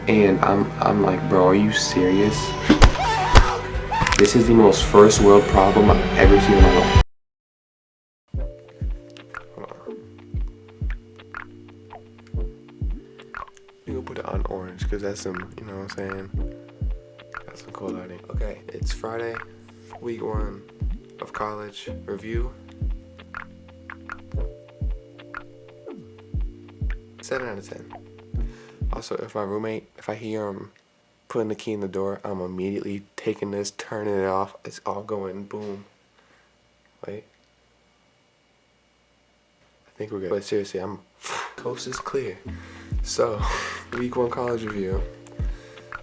And I'm like, bro, are you serious? This is the most first world problem I've ever seen in my life. You gonna put it on orange because that's some, you know what I'm saying? That's some cool lighting. Okay, it's Friday, week 1 of college review. 7 out of 10. Also, if I hear him putting the key in the door, I'm immediately taking this, turning it off. It's all going boom. Wait. I think we're good. But seriously, coast is clear. So, week 1 college review.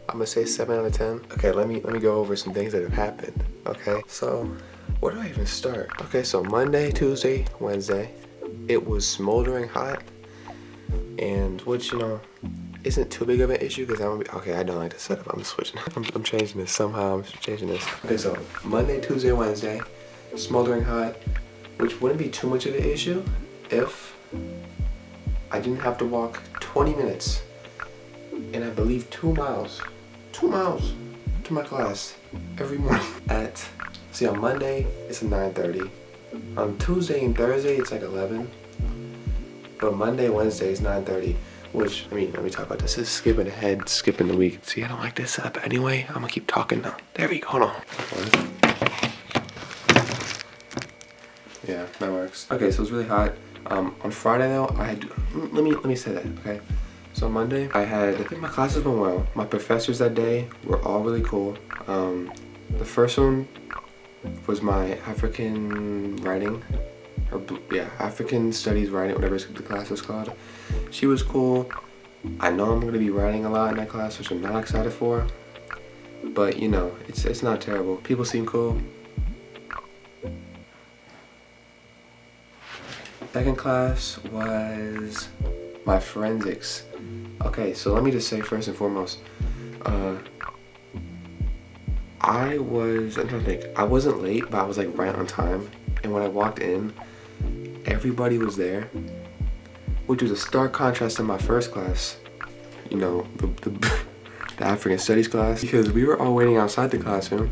I'm gonna say 7 out of 10. Okay, let me go over some things that have happened. Okay, so where do I even start? Okay, so Monday, Tuesday, Wednesday, it was smoldering hot, and which, you know, isn't too big of an issue because okay, I don't like the setup. I'm switching. I'm changing this somehow. I'm changing this. Okay, so Monday, Tuesday, Wednesday, smoldering hot, which wouldn't be too much of an issue if I didn't have to walk 20 minutes and I believe 2 miles to my class every morning see, on Monday it's at 9:30. On Tuesday and Thursday it's like 11. But Monday, Wednesday is 9:30. Which, I mean, let me talk about this. This is skipping ahead, skipping the week. See, I don't like this setup anyway. I'm gonna keep talking now. There we go, hold on. Yeah, that works. Okay, so it's really hot. On Friday though, let me say that, okay? So on Monday, I think my classes went well. My professors that day were all really cool. The first one was my African writing, African studies writing, whatever the class was called. She was cool. I know I'm gonna be writing a lot in that class, which I'm not excited for. But you know, it's not terrible. People seem cool. Second class was my forensics. Okay, so let me just say first and foremost, I wasn't late, but I was like right on time. And when I walked in, everybody was there, which was a stark contrast to my first class, you know, the African studies class, because we were all waiting outside the classroom,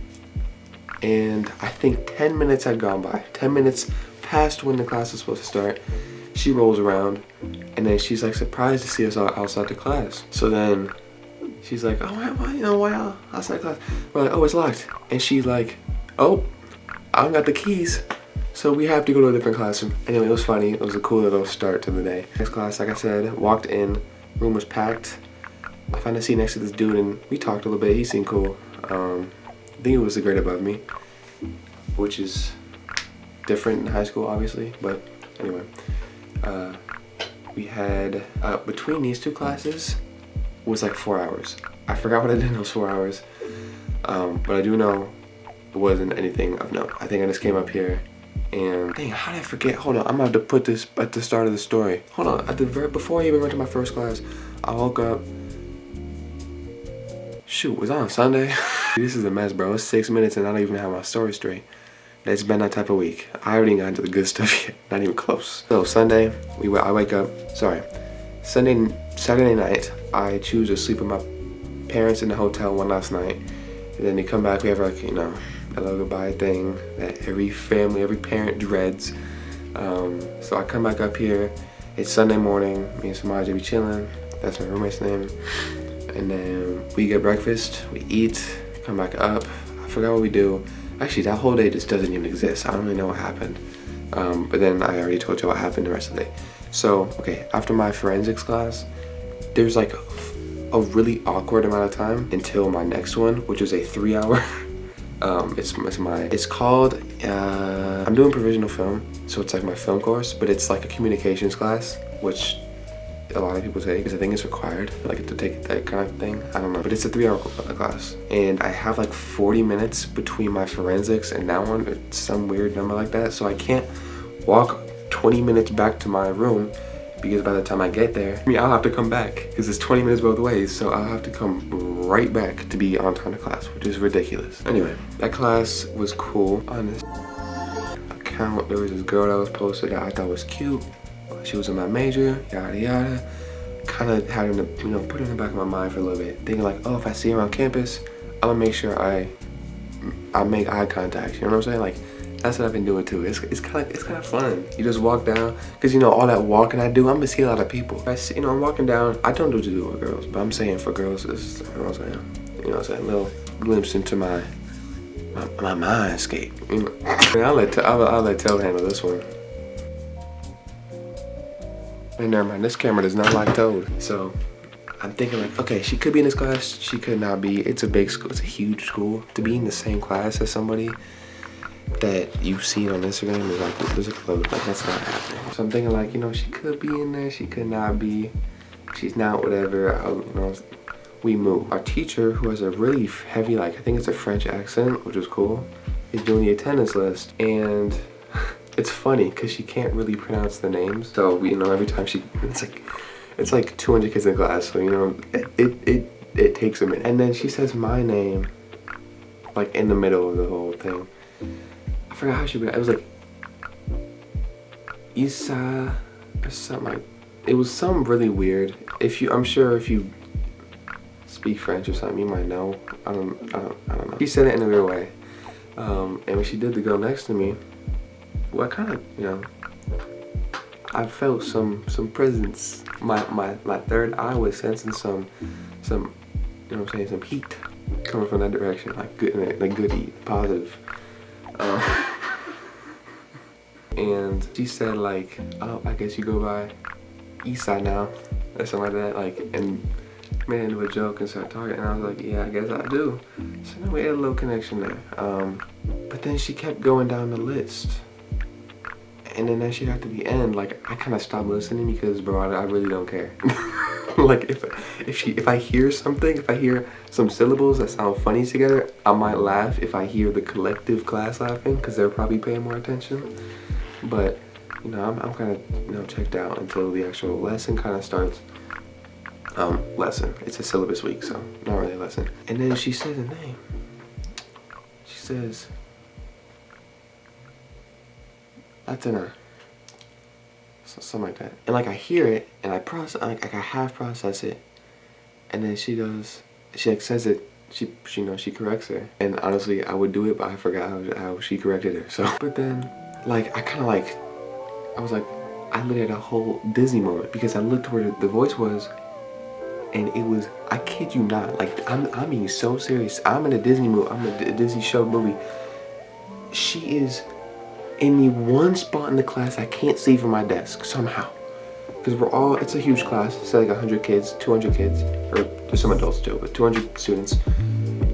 and I think 10 minutes had gone by. 10 minutes past when the class was supposed to start. She rolls around, and then she's like surprised to see us all outside the class. So then she's like, oh, why outside class? We're like, oh, it's locked. And she's like, oh, I don't got the keys, so we have to go to a different classroom. Anyway, it was funny. It was a cool little start to the day. Next class, like I said, walked in, room was packed. I found a seat next to this dude, and we talked a little bit. He seemed cool. I think it was the grade above me, which is different in high school, obviously. But anyway, we had, between these 2 classes was like 4 hours. I forgot what I did in those 4 hours, but I do know it wasn't anything of note. I think I just came up here and, dang, how did I forget? Hold on, I'm gonna have to put this at the start of the story. Hold on, before I even went to my first class, I woke up. Shoot, was that on Sunday? This is a mess, bro. It's 6 minutes and I don't even have my story straight. It's been that type of week. I haven't even gotten to the good stuff yet. Not even close. So Sunday, I wake up. Saturday night, I choose to sleep with my parents in the hotel one last night, and then they come back. We have like, you know, a little goodbye thing that every parent dreads. So I come back up here. It's Sunday morning. Me and Samaj be chilling. That's my roommate's name. And then we get breakfast. We eat. Come back up. I forgot what we do. Actually, that whole day just doesn't even exist. I don't really know what happened. But then I already told you what happened the rest of the day. So, okay, after my forensics class, there's like a really awkward amount of time until my next one, which is a 3-hour. It's called, I'm doing provisional film, so it's like my film course, but it's like a communications class, which a lot of people take because I think it's required, like to take that kind of thing. I don't know, but it's a 3-hour class, and I have like 40 minutes between my forensics and that one. It's some weird number like that, so I can't walk 20 minutes back to my room because by the time I get there, I'll have to come back because it's 20 minutes both ways, so I'll have to come right back to be on time to class, which is ridiculous. Anyway, that class was cool. On this account, there was this girl that was posted that I thought was cute. She was in my major, yada yada. kind of having to, put it in the back of my mind for a little bit, thinking like, oh, if I see her on campus, I'm gonna make sure I make eye contact. You know what I'm saying? Like, that's what I've been doing too. It's kind of fun. You just walk down, cause all that walking I do, I'm gonna see a lot of people. I see, I'm walking down. I don't do it with girls, but I'm saying for girls, this is, you know what I'm saying? You know what I'm saying? A little glimpse into my mindscape. I'll let Tel handle this one. Hey, never mind. This camera does not like Toad, so I'm thinking like, okay, she could be in this class. She could not be. It's a big school. It's a huge school. To be in the same class as somebody that you've seen on Instagram is like, there's a clue. Like, that's not happening. So I'm thinking like, she could be in there. She could not be. She's not, whatever. We move. Our teacher, who has a really heavy, like, I think it's a French accent, which is cool, is doing the attendance list. And it's funny because she can't really pronounce the names. So, every time it's like 200 kids in class. So, it takes a minute. And then she says my name, like, in the middle of the whole thing. I forgot how she it was like Isa or something like, it was something really weird. I'm sure if you speak French or something, you might know. I don't know. She said it in a weird way. And when she did the girl next to me, well, I kind of, I felt some presence. My third eye was sensing some, some heat coming from that direction, like good heat, positive. And she said like, oh, I guess you go by Eastside now, or something like that, like, and made into a joke and started talking, and I was like, yeah, I guess I do. So then we had a little connection there. But then she kept going down the list. And then as she got to the end, like, I kind of stopped listening because, bro, I really don't care. Like, if I hear something, if I hear some syllables that sound funny together, I might laugh if I hear the collective class laughing, because they're probably paying more attention. But, I'm kind of, checked out until the actual lesson kind of starts. Lesson. It's a syllabus week, so not really a lesson. And then she says a name. She says, Latina. Something like that. And like, I hear it and I half process it, and then she goes, she like says it, she corrects her. And honestly, I would do it, but I forgot how she corrected her. So, but then like, I was like, I literally had a whole Disney moment, because I looked where the voice was, and it was, I kid you not, like, I'm being so serious. I'm in a Disney movie, I'm in a Disney show movie. She is in the one spot in the class I can't see from my desk somehow. Because it's a huge class, it's like 100 kids, 200 kids, or there's some adults too, but 200 students.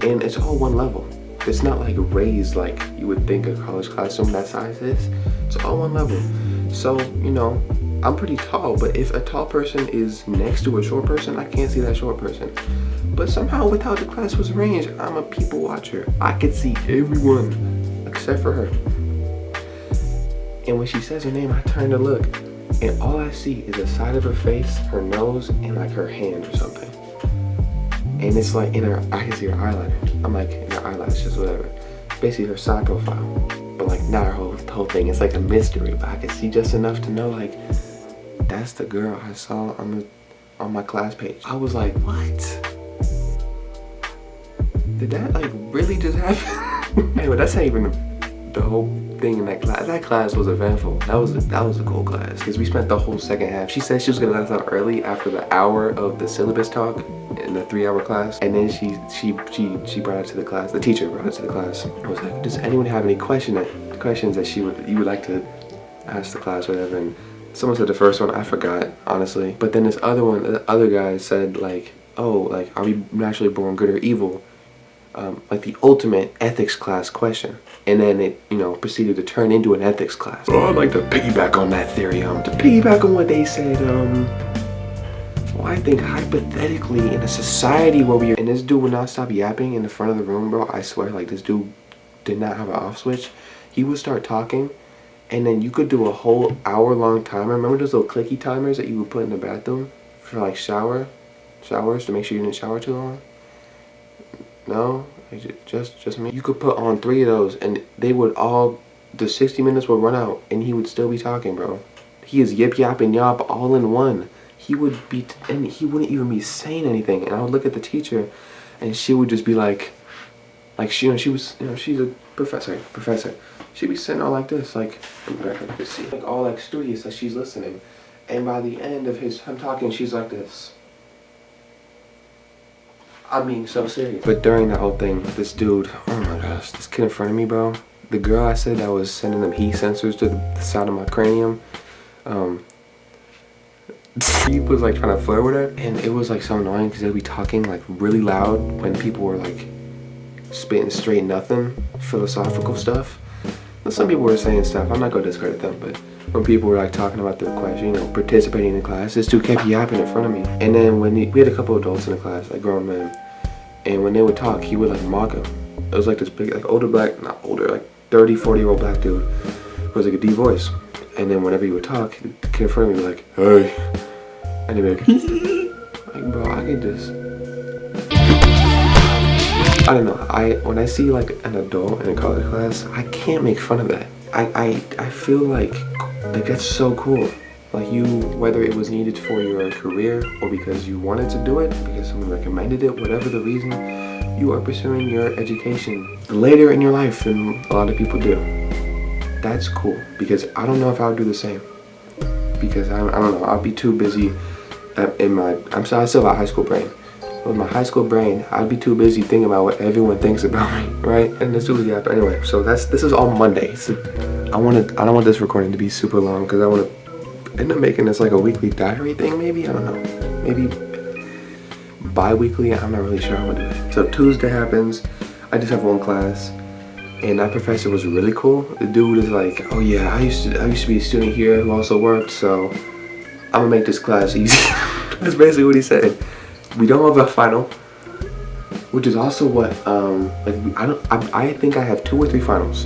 And it's all one level. It's not like raised like you would think a college classroom that size is. It's all one level. So, I'm pretty tall, but if a tall person is next to a short person, I can't see that short person. But somehow, with how the class was arranged, I'm a people watcher. I could see everyone except for her. And when she says her name, I turn to look, and all I see is the side of her face, her nose, and like her hand or something. And it's like I can see her eyeliner. I'm like, in her eyelashes, whatever. Basically her side profile. But like, not her whole thing. It's like a mystery, but I can see just enough to know like, that's the girl I saw on my class page. I was like, what? Did that like really just happen? Anyway, that's not even the whole thing in that class. That class was eventful. That was a cool class, because we spent the whole second half. She said she was gonna let us out early after the hour of the syllabus talk in the 3-hour class, and then she brought it to the class. The teacher brought it to the class. I was like, does anyone have any questions that you would like to ask the class, whatever? And someone said the first one, I forgot, honestly. But then this other one, the other guy said like, oh, like, are we naturally born good or evil? Like the ultimate ethics class question. And then it, proceeded to turn into an ethics class. Oh, I'd like to piggyback on that theory. To piggyback on what they said, well, I think hypothetically in a society where and this dude would not stop yapping in the front of the room, bro. I swear, like, this dude did not have an off switch. He would start talking, and then you could do a whole hour-long timer. Remember those little clicky timers that you would put in the bathroom for like showers to make sure you didn't shower too long? No, just me. You could put on 3 of those, and they would the 60 minutes would run out, and he would still be talking, bro. He is yip yap and yop all in one. he wouldn't even be saying anything, and I would look at the teacher, and she would just be like she, she was, she's a professor. She'd be sitting all like this, like all like studious, like she's listening, and by the end of him talking, she's like this. I mean, so serious. But during the whole thing, this dude, oh my gosh, this kid in front of me, bro. The girl I said that was sending them heat sensors to the side of my cranium, he was like trying to flirt with her, and it was like so annoying because they'd be talking like really loud when people were like spitting straight nothing, philosophical stuff. And some people were saying stuff, I'm not gonna discredit them, but when people were like talking about their question, participating in class, this dude kept yapping in front of me. And then when we had a couple adults in the class, like grown men, and when they would talk, he would like mock him. It was like this big, like not older, like 30, 40-year-old black dude who was like a deep voice. And then whenever he would talk, the kid in front of me would be like, hey. And he'd be like, like, bro, I get this. I don't know, when I see like an adult in a college class, I can't make fun of that. I feel like that's so cool. Like whether it was needed for your career or because you wanted to do it, because someone recommended it, whatever the reason, you are pursuing your education later in your life than a lot of people do. That's cool, because I don't know if I would do the same. Because I don't know, I'll be too busy I still have a high school brain. With my high school brain, I'd be too busy thinking about what everyone thinks about me, right? And this was yeah. But anyway, so this is all Monday. So I don't want this recording to be super long because I want to end up making this like a weekly diary thing. Maybe, I don't know. Maybe bi-weekly. I'm not really sure how I'm gonna do it. So Tuesday happens. I just have one class, and that professor was really cool. The dude is like, oh yeah, I used to be a student here who also worked, so I'm gonna make this class easy. That's basically what he said. We don't have a final, which is also what I think I have 2 or 3 finals,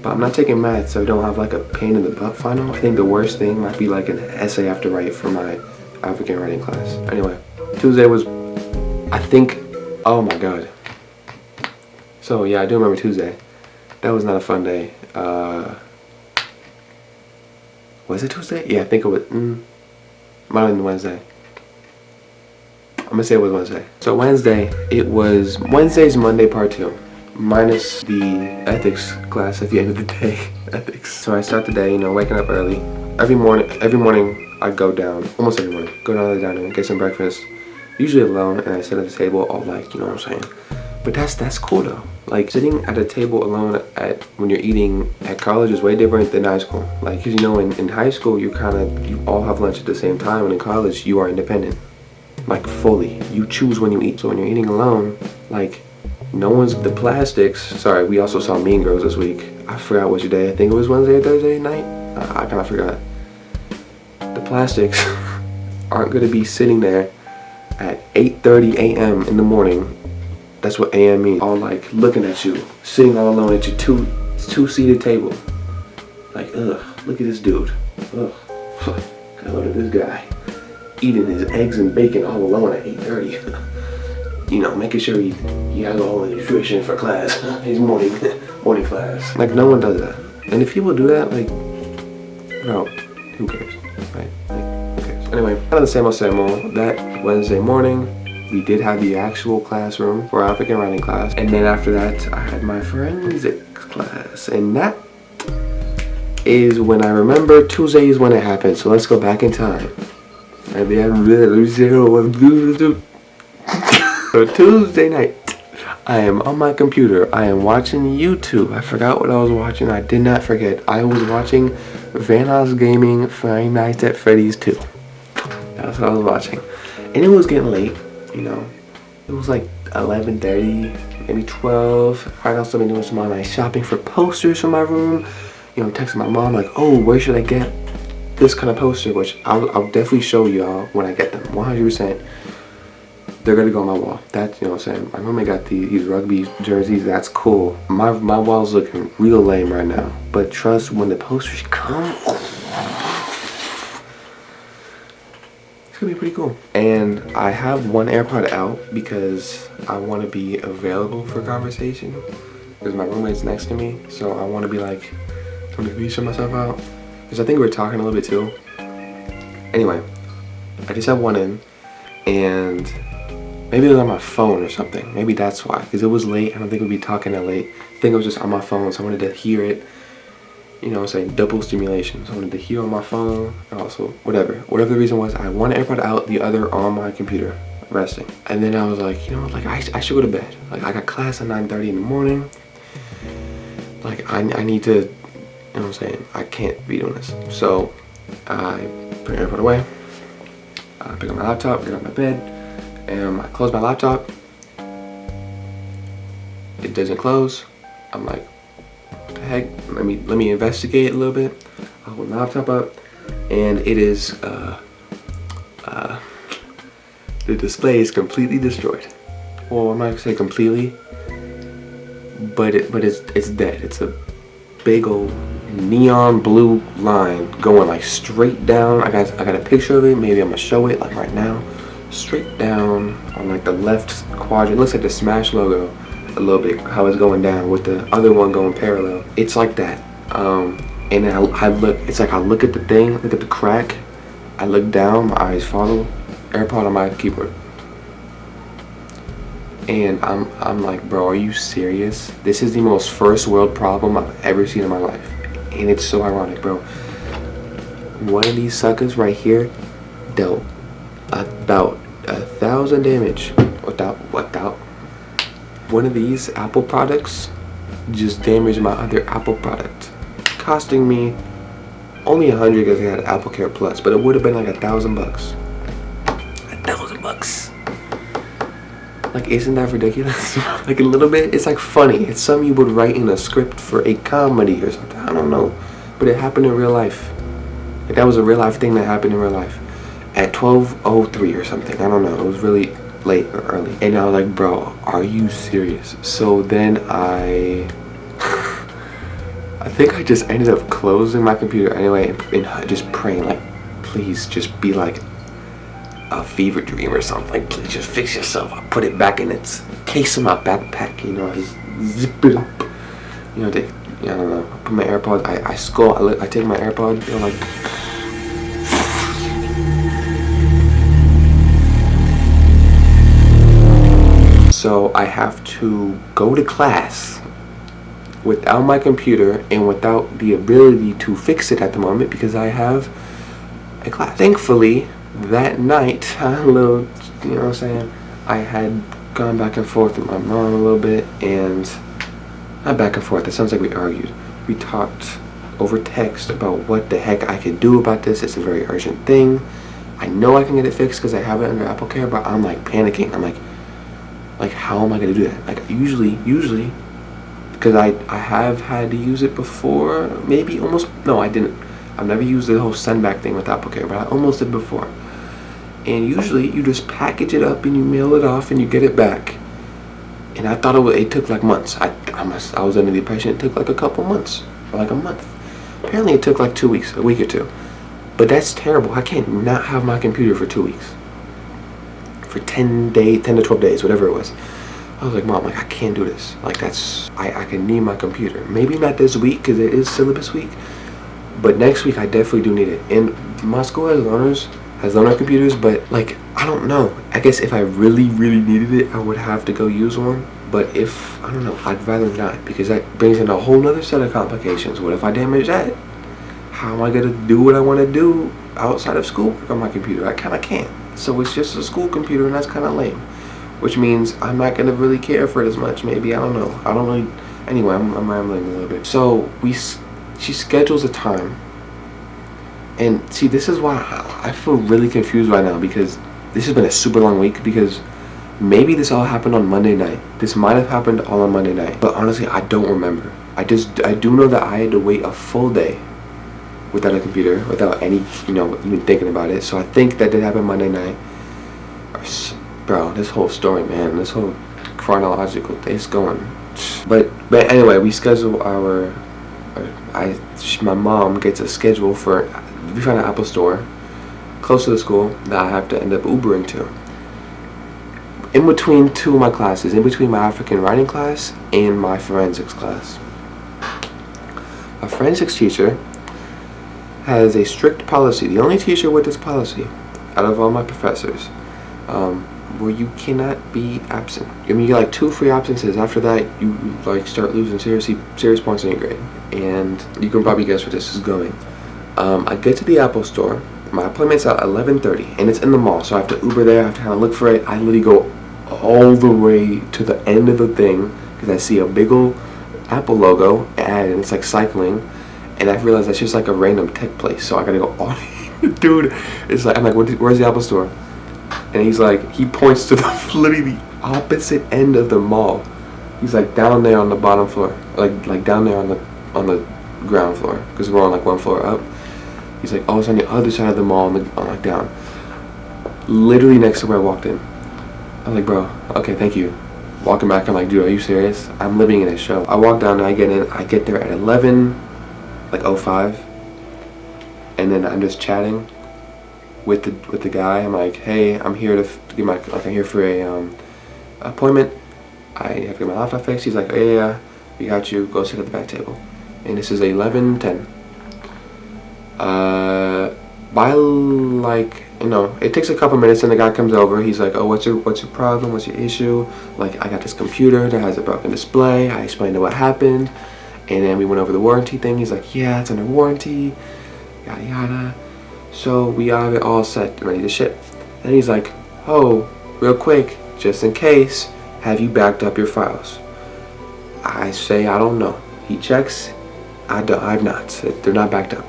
but I'm not taking math, so I don't have like a pain in the butt final. I think the worst thing might be like an essay I have to write for my African writing class. Anyway, Tuesday was, I think, oh my god. So yeah, I do remember Tuesday. That was not a fun day. Was it Tuesday? Yeah, I think it was. Might have been Wednesday. I'm gonna say it was Wednesday. So Wednesday's Monday part 2, minus the ethics class at the end of the day. Ethics. So I start the day, waking up early. Every morning I go down, almost every morning, go down to the dining room, get some breakfast, usually alone, and I sit at the table all like, you know what I'm saying? But that's cool though. Like sitting at a table alone when you're eating at college is way different than high school. Like, cause in high school you all have lunch at the same time, and in college you are independent. Like fully, you choose when you eat. So when you're eating alone, like no one's the plastics. Sorry, we also saw Mean Girls this week. I forgot which day. I think it was Wednesday or Thursday night. I kind of forgot. The plastics aren't gonna be sitting there at 8:30 a.m. in the morning. That's what AM means. All like looking at you, sitting all alone at your two-seated table. Like, ugh, look at this dude. Ugh, God, look at this guy. Eating his eggs and bacon all alone at 8:30. Making sure he has all the nutrition for class. His morning class. Like, no one does that. And if people do that, like, bro, who cares, right? Like, who cares? Anyway, kind of the same old. That Wednesday morning, we did have the actual classroom for African writing class. And then after that, I had my forensics class. And that is when I remember Tuesday is when it happened. So let's go back in time. So Tuesday night, I am on my computer. I am watching YouTube. I forgot what I was watching. I did not forget. I was watching Vanoss Gaming Five Nights at Freddy's 2. That's what I was watching. And it was getting late, It was like 11:30, maybe 12. I'd also been doing some online shopping for posters for my room. Texting my mom like, oh, where should I get this kind of poster, which I'll definitely show y'all when I get them. 100%. They're gonna go on my wall. That's, what I'm saying. My roommate got these rugby jerseys. That's cool. My wall's looking real lame right now. But trust, when the posters come, it's gonna be pretty cool. And I have one AirPod out because I want to be available for conversation. Because my roommate's next to me, so I want to be like, I'm gonna show myself out. Because I think we were talking a little bit too. Anyway, I just had one in, and maybe it was on my phone or something. Maybe that's why, because it was late. I don't think we'd be talking that late. I think it was just on my phone, so I wanted to hear it. You know what I'm saying? Double stimulation. So I wanted to hear on my phone, and also whatever the reason was. I had one AirPod out, the other on my computer, resting. And then I was like, you know what? Like I should go to bed. Like I got class at 9:30 in the morning. Like I need to, you know what I'm saying? I can't be doing this. So I put the AirPod away. I pick up my laptop, get out of my bed, and I close my laptop. It doesn't close. I'm like, what the heck? Let me investigate a little bit. I hold my laptop up, and it is the display is completely destroyed. Well, I'm not gonna say completely, but it's dead. It's a big old neon blue line going like straight down. I got a picture of it. Maybe I'm gonna show it like right now. Straight down on like the left quadrant. It looks like the Smash logo a little bit. How it's going down with the other one going parallel. It's like that. And then I look. It's like I look at the thing. Look at the crack. I look down. My eyes follow. AirPod on my keyboard. And I'm like, bro, are you serious? This is the most first world problem I've ever seen in my life. And it's so ironic, bro. One of these suckers right here dealt about 1,000 damage without one of these Apple products just damaged my other Apple product, costing me only 100 because I had Apple Care Plus, but it would have been like $1,000. $1,000. Like, isn't that ridiculous? Like a little bit. It's like funny. It's something you would write in a script for a comedy or something. I don't know, but it happened in real life. Like that was a real life thing that happened in real life at 12:03 or something. I don't know. It was really late or early, and I was like, bro, are you serious? So then I think I just ended up closing my computer anyway and just praying, like, please just be like a fever dream or something. Like, please just fix yourself. I put it back in its case in my backpack, you know, I just zip it up. You know, I don't know. I put my AirPods, I take my AirPods, you know, like, so I have to go to class without my computer and without the ability to fix it at the moment because I have a class. Thankfully, that night, you know what I'm saying, I had gone back and forth with my mom a little bit, and not back and forth, it sounds like we argued. We talked over text about what the heck I could do about this. It's a very urgent thing. I know I can get it fixed because I have it under Apple Care, but I'm like panicking. I'm like how am I gonna do that? Like usually, because I have had to use it before, maybe almost, no I didn't. I've never used the whole send back thing with Apple Care, but I almost did before. And usually you just package it up and you mail it off and you get it back. And I thought it took like months. I was under the impression it took like a couple months or like a month. Apparently it took like 2 weeks, a week or two. But that's terrible. I can't not have my computer for 2 weeks. For 10 to 12 days, whatever it was. I was like, Mom, like I can't do this. Like I can need my computer. Maybe not this week because it is syllabus week. But next week I definitely do need it. And my school has loaner computers, but like I don't know. I guess if I really needed it, I would have to go use one. But if I don't know, I'd rather not, because that brings in a whole nother set of complications. What if I damage that? How am I gonna do what I want to do outside of school on my computer? I kind of can't. So it's just a school computer, and that's kind of lame. Which means I'm not gonna really care for it as much. Maybe, I don't know. I don't really. Anyway, I'm rambling a little bit. So she schedules a time, and see, this is why I feel really confused right now, because this has been a super long week, because maybe this all happened on Monday night. This might have happened all on Monday night, but honestly I don't remember. I do know that I had to wait a full day without a computer, without any, even thinking about it. So I think that did happen Monday night. Bro, this whole story, man, this whole chronological thing is going. But anyway, we schedule my mom gets a schedule for, we found an Apple store close to the school that I have to end up Ubering to. In between two of my classes, in between my African writing class and my forensics class. A forensics teacher has a strict policy. The only teacher with this policy out of all my professors where you cannot be absent. I mean, you get like 2 free absences. After that, you like start losing serious points in your grade. And you can probably guess where this is going. I get to the Apple store. My appointment's at 11:30, and it's in the mall, so I have to Uber there. I have to kind of look for it. I literally go all the way to the end of the thing because I see a big old Apple logo ad, and it's like cycling, and I realized that's just like a random tech place. So I gotta go all dude. It's like I'm like, where's the Apple store? And he's like, he points to the literally the opposite end of the mall. He's like down there on the bottom floor, like down there on the ground floor, because we're on like 1 floor up. He's like, oh, it's on the other side of the mall, like down. Literally next to where I walked in. I'm like, bro, okay, thank you. Walking back, I'm like, dude, are you serious? I'm living in a show. I walk down there, I get in, I get there at 11:05, and then I'm just chatting with the guy. I'm like, hey, I'm here to get my, like, I'm here for a appointment. I have to get my laptop fixed. He's like, oh, yeah, we got you. Go sit at the back table. And this is 11:10. By like, you know, it takes a couple minutes and the guy comes over. He's like, oh, what's your problem? What's your issue? Like, I got this computer that has a broken display. I explained what happened, and then we went over the warranty thing. He's like, yeah, it's under warranty, yada yada. So we have it all set, ready to ship. And he's like, oh, real quick, just in case, have you backed up your files? I say, I don't know. He checks. I've not. They're not backed up.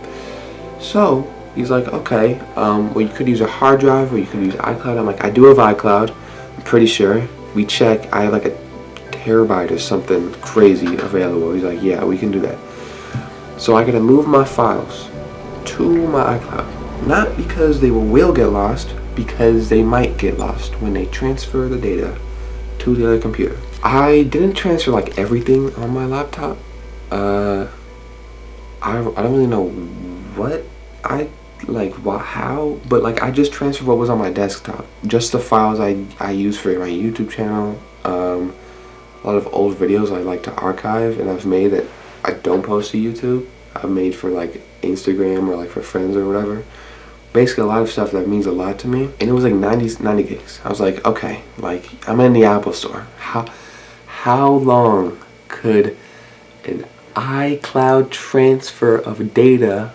So he's like, okay, well, you could use a hard drive or you could use iCloud. I'm like, I do have iCloud. I'm pretty sure. We check. I have like a terabyte or something crazy available. He's like, yeah, we can do that. So I gotta move my files to my iCloud. Not because they will get lost, because they might get lost when they transfer the data to the other computer. I didn't transfer like everything on my laptop. I don't really know what how, but like I just transferred what was on my desktop, just the files I use for my YouTube channel, a lot of old videos I like to archive and I've made that I don't post to YouTube. I've made for like Instagram or like for friends or whatever. Basically a lot of stuff that means a lot to me, and it was like 90 gigs. I was like, okay, like I'm in the Apple store. How long could an iCloud transfer of data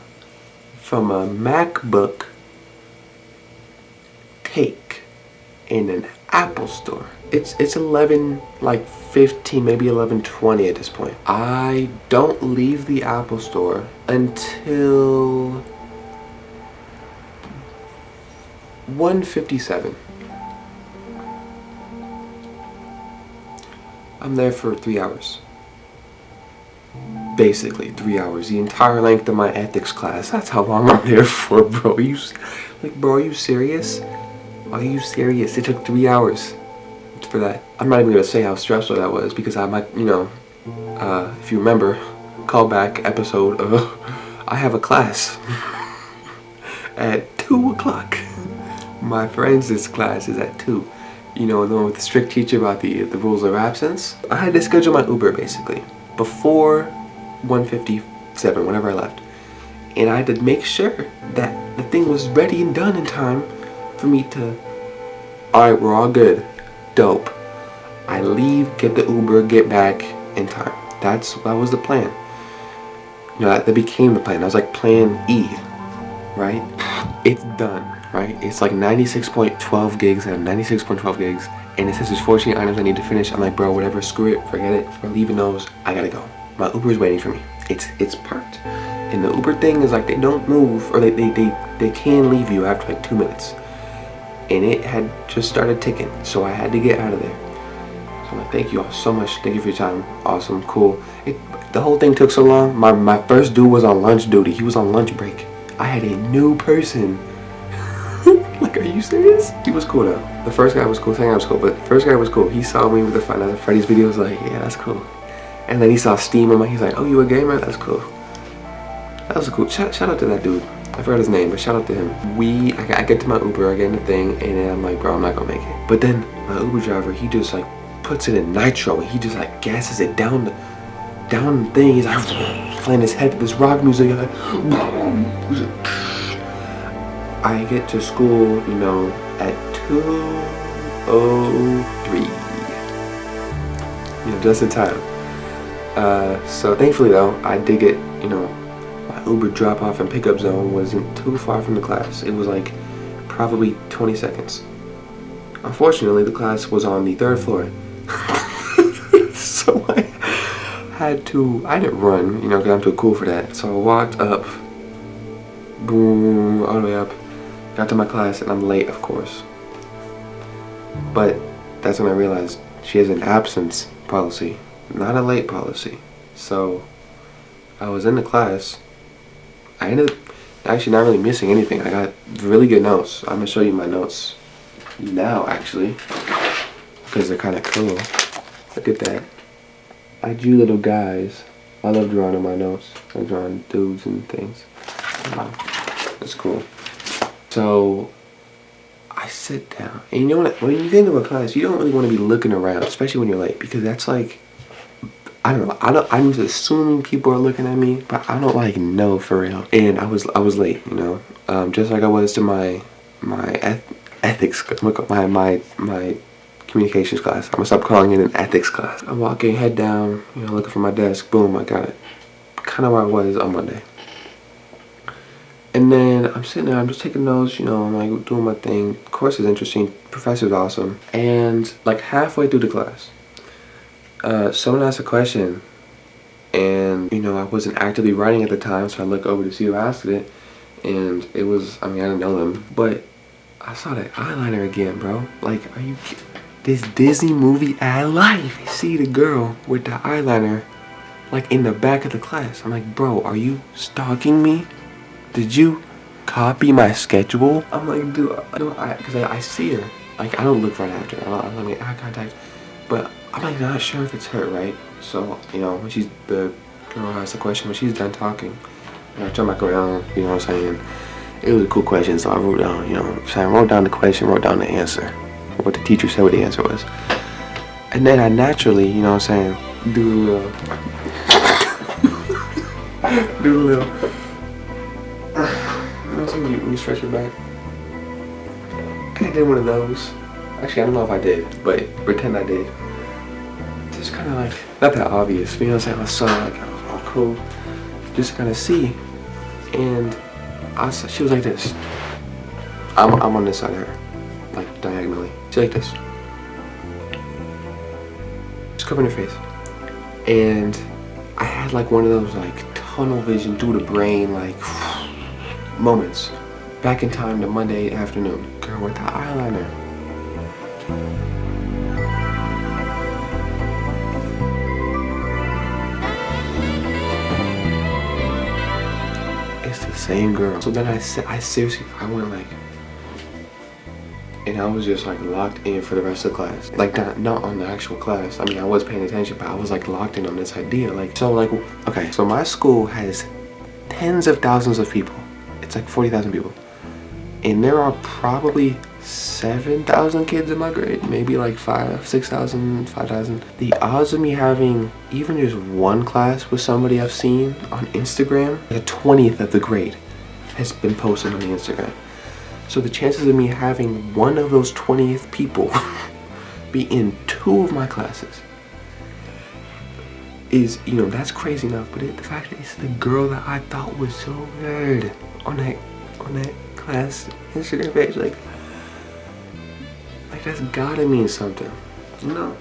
from a MacBook take in an Apple store? It's 11 like 15, maybe 11:20 at this point. I don't leave the Apple store until 1:57. I'm there for 3 hours. Basically 3 hours, the entire length of my ethics class. That's how long I'm there for, bro. Are you serious? Are you serious? It took 3 hours for that. I'm not even gonna say how stressful that was, because I might, you know, if you remember, callback episode of I have a class at 2 o'clock. My forensics class is at 2. You know, the one with the strict teacher about the rules of absence. I had to schedule my Uber basically before 1:57, whenever I left, and I had to make sure that the thing was ready and done in time for me to, alright, we're all good, dope. I leave, get the Uber, get back in time. That was the plan. You know, that became the plan. That was like plan E, right? It's done, right? It's like 96.12 gigs and 96.12 gigs, and it says there's 14 items I need to finish. I'm like, bro, whatever, screw it, forget it. We're leaving those. I gotta go. My Uber is waiting for me. It's parked, and the Uber thing is like they don't move, or they can leave you after like 2 minutes, and it had just started ticking, so I had to get out of there. So I'm like, thank you all so much. Thank you for your time. Awesome, cool. The whole thing took so long. My first dude was on lunch duty. He was on lunch break. I had a new person. Like, are you serious? He was cool though. The first guy was cool. The second guy was cool, but the first guy was cool. He saw me with the Five Nights at Freddy's videos. Like, yeah, that's cool. And then he saw Steam. He's like, oh, you a gamer? That's cool. That was cool. Shout out to that dude. I forgot his name, but shout out to him. I get to my Uber, I get in the thing, and then I'm like, bro, I'm not gonna make it. But then my Uber driver, he just like puts it in nitro, and he just like gasses it down the thing. He's like playing his head with this rock music. Like, I get to school, you know, at 2:03. You know, just in time. So thankfully though, I did get, you know, my Uber drop off and pickup zone wasn't too far from the class. It was like probably 20 seconds. Unfortunately, the class was on the 3rd floor. So I didn't run, you know, because I'm too cool for that. So I walked up, boom, all the way up, got to my class, and I'm late, of course. But that's when I realized she has an absence policy, not a late policy. So I was in the class. I ended up actually not really missing anything. I got really good notes. I'm gonna show you my notes now, actually, because they're kind of cool. Look at that. I drew little guys. I love drawing on my notes. I'm drawing dudes and things. That's cool. So I sit down, and you know what? When you get into a class, you don't really want to be looking around, especially when you're late, because that's like, I don't know. I'm just assuming people are looking at me, but I don't like know for real. And I was late, you know, just like I was to my ethics, my communications class. I'm gonna stop calling it an ethics class. I'm walking, head down, you know, looking for my desk. Boom, I got it. Kind of where I was on Monday. And then I'm sitting there, I'm just taking notes, you know, I'm like doing my thing. The course is interesting, professor's awesome. And like halfway through the class, someone asked a question, and you know, I wasn't actively writing at the time, so I look over to see who asked it, and it was, I mean, I didn't know them, but I saw that eyeliner again, bro. Like, are you kidding? This Disney movie ad life. I see the girl with the eyeliner, like in the back of the class. I'm like, bro, are you stalking me? Did you copy my schedule? I'm like, dude, because I see her. Like, I don't look right after her. I make eye contact, but I'm like not sure if it's her, right? So, you know, when the girl asks the question, when she's done talking, I turn back around, you know what I'm saying? It was a cool question, so I wrote down, you know, so I wrote down the question, wrote down the answer, what the teacher said what the answer was. And then I naturally, you know what I'm saying, do a little, you know what I'm saying, when you stretch your back. I did one of those. Actually, I don't know if I did, but pretend I did. Just kind of like, not that obvious, you know what I'm saying? I saw like, oh cool, just kind of see. And she was like this. I'm on this side of her, like diagonally. She's like this. Just covering her face. And I had like one of those like tunnel vision through the brain, like moments. Back in time to Monday afternoon. Girl with the eyeliner. It's the same girl. So then I seriously, I went like, and I was just like locked in for the rest of the class. Like not on the actual class. I mean, I was paying attention, but I was like locked in on this idea. Like, so like, okay, so my school has tens of thousands of people. It's like 40,000 people. And there are probably 7,000 kids in my grade, maybe like 6,000, 5,000. The odds of me having even just one class with somebody I've seen on Instagram, the 20th of the grade has been posted on the Instagram. So the chances of me having one of those 20th people be in 2 of my classes is, you know, that's crazy enough. But the fact that it's the girl that I thought was so good on that class Instagram page, like that's gotta mean something. No,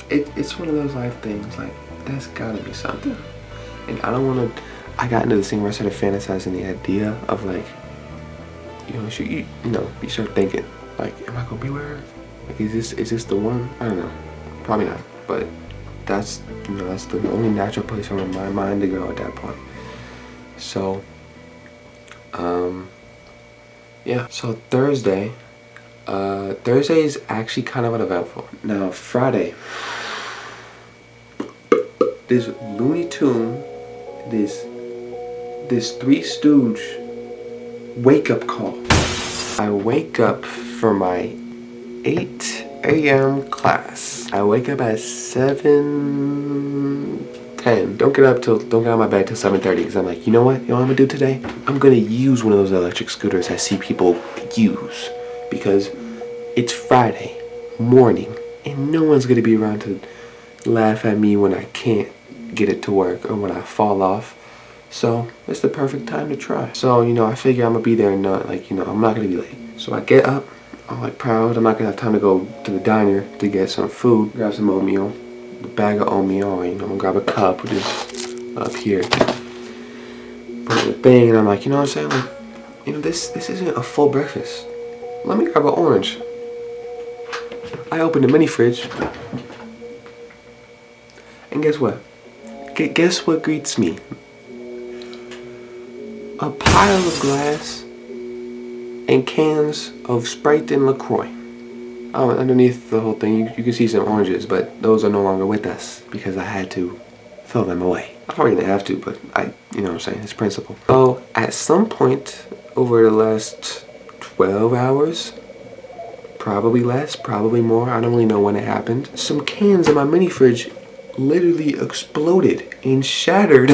it's one of those life things. Like, that's gotta be something. And I don't want to. I got into this thing where I started fantasizing the idea of like, you know, you start thinking like, am I gonna be with her? Like, is this the one? I don't know. Probably not. But that's, you know, that's the only natural place for my mind to go at that point. So, yeah. So Thursday is actually kind of uneventful. Now Friday, this Looney Tune, this Three Stooge wake up call. I wake up for my 8 a.m. class. I wake up at 7:10, 10. Don't get out of my bed till 7:30 because I'm like, you know what? You know what I'm gonna do today? I'm gonna use one of those electric scooters I see people use because it's Friday morning and no one's gonna be around to laugh at me when I can't get it to work or when I fall off. So it's the perfect time to try. So, I figure I'm gonna be there and not I'm not gonna be late. So I get up, I'm like proud. I'm not gonna have time to go to the diner to get some food, grab some oatmeal, a bag of oatmeal, I'm gonna grab a cup, which is up here. Put in the thing, and I'm like, you know what I'm saying? Like, this isn't a full breakfast. Let me grab an orange. I opened the mini fridge. And guess what? Guess what greets me? A pile of glass and cans of Sprite and LaCroix. Underneath the whole thing, you can see some oranges, but those are no longer with us because I had to throw them away. I probably didn't have to, but you know what I'm saying, it's principle. So at some point over the last 12 hours, probably less, probably more, I don't really know when it happened, some cans in my mini fridge literally exploded and shattered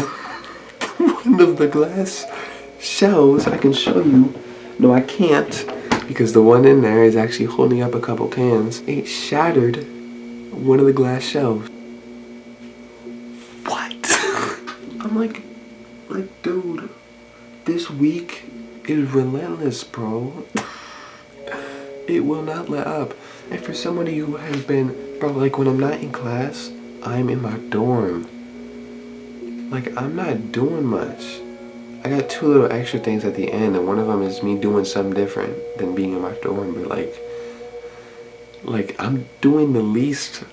one of the glass shelves. I can show you. No, I can't because the one in there is actually holding up a couple cans. It shattered one of the glass shelves. What? I'm like, dude, this week is relentless, bro. It will not let up. And for somebody who has been, bro, like when I'm not in class, I'm in my dorm. Like, I'm not doing much. I got 2 little extra things at the end, and one of them is me doing something different than being in my dorm. But like I'm doing the least.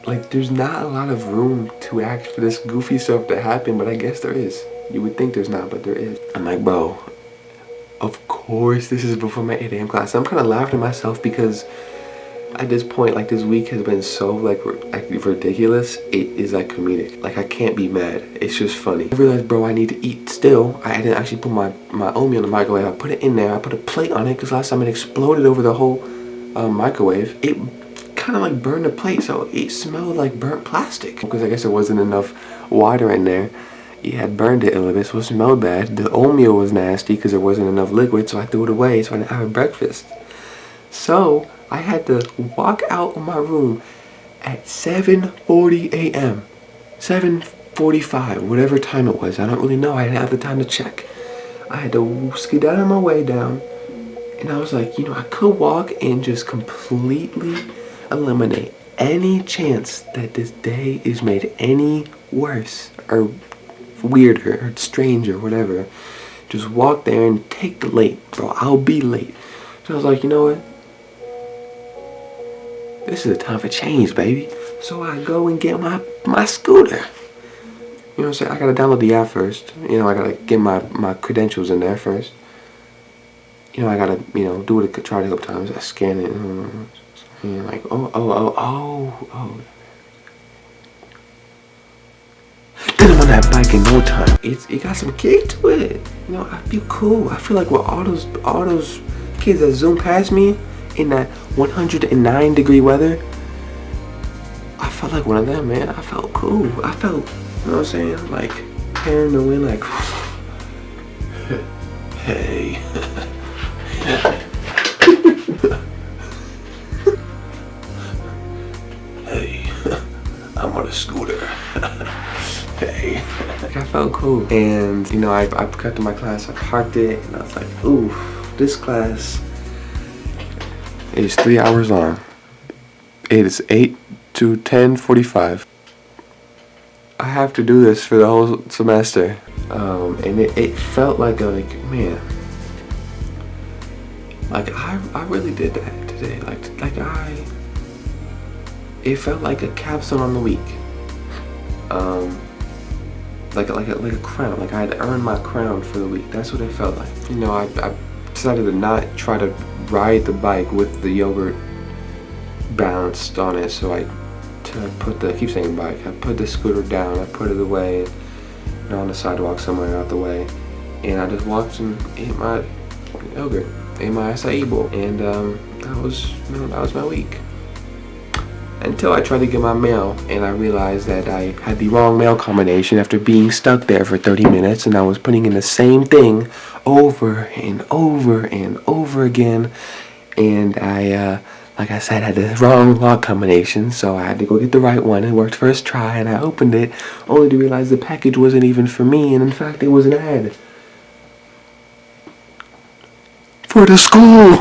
Like, there's not a lot of room to act for this goofy stuff to happen, but I guess there is. You would think there's not, but there is. I'm like, bro, of course this is before my 8 a.m. class. I'm kind of laughing at myself because at this point, like, this week has been so ridiculous. It is like comedic. Like, I can't be mad. It's just funny. I realized, bro, I need to eat still. I didn't actually put my oatmeal in the microwave. I put it in there. I put a plate on it because last time it exploded over the whole microwave. It kind of like burned the plate, so it smelled like burnt plastic because I guess there wasn't enough water in there. It had burned it a little bit, so it smelled bad. The oatmeal was nasty because there wasn't enough liquid, so I threw it away so I didn't have a breakfast. So I had to walk out of my room at 7:40 a.m. 7:45, whatever time it was. I don't really know. I didn't have the time to check. I had to skedaddle my way down, and I was like, I could walk and just completely eliminate any chance that this day is made any worse or weirder or strange or whatever. Just walk there and take the late, bro. I'll be late. So I was like, you know what? This is a time for change, baby. So I go and get my scooter. You know what I'm saying? I gotta download the app first. I gotta get my credentials in there first. I gotta, do it, try it a couple times. I scan it. And like, oh. Then I'm on that bike in no time. It got some kick to it. I feel cool. I feel like with all those kids that zoom past me in that 109-degree weather, I felt like one of them, man. I felt cool. I felt, you know what I'm saying? Like, hair in the wind, like, hey. Hey, I'm on a scooter. Hey. Like, I felt cool. And, I got to my class, I parked it, and I was like, ooh, this class is 3 hours long. It is 8 to 10:45. I have to do this for the whole semester. And it felt like man, like I really did that today. It felt like a capstone on the week. Like a crown. Like I had earned my crown for the week. That's what it felt like. I decided to not try to ride the bike with the yogurt balanced on it. So I keep saying bike. I put the scooter down. I put it away, on the sidewalk somewhere out the way, and I just walked and ate my yogurt, ate my acai bowl, and that was my week. until I tried to get my mail and I realized that I had the wrong mail combination after being stuck there for 30 minutes, and I was putting in the same thing over and over and over again, and I like I said, had the wrong lock combination, so I had to go get the right one. It worked first try, and I opened it only to realize the package wasn't even for me, and in fact it was an ad for the school.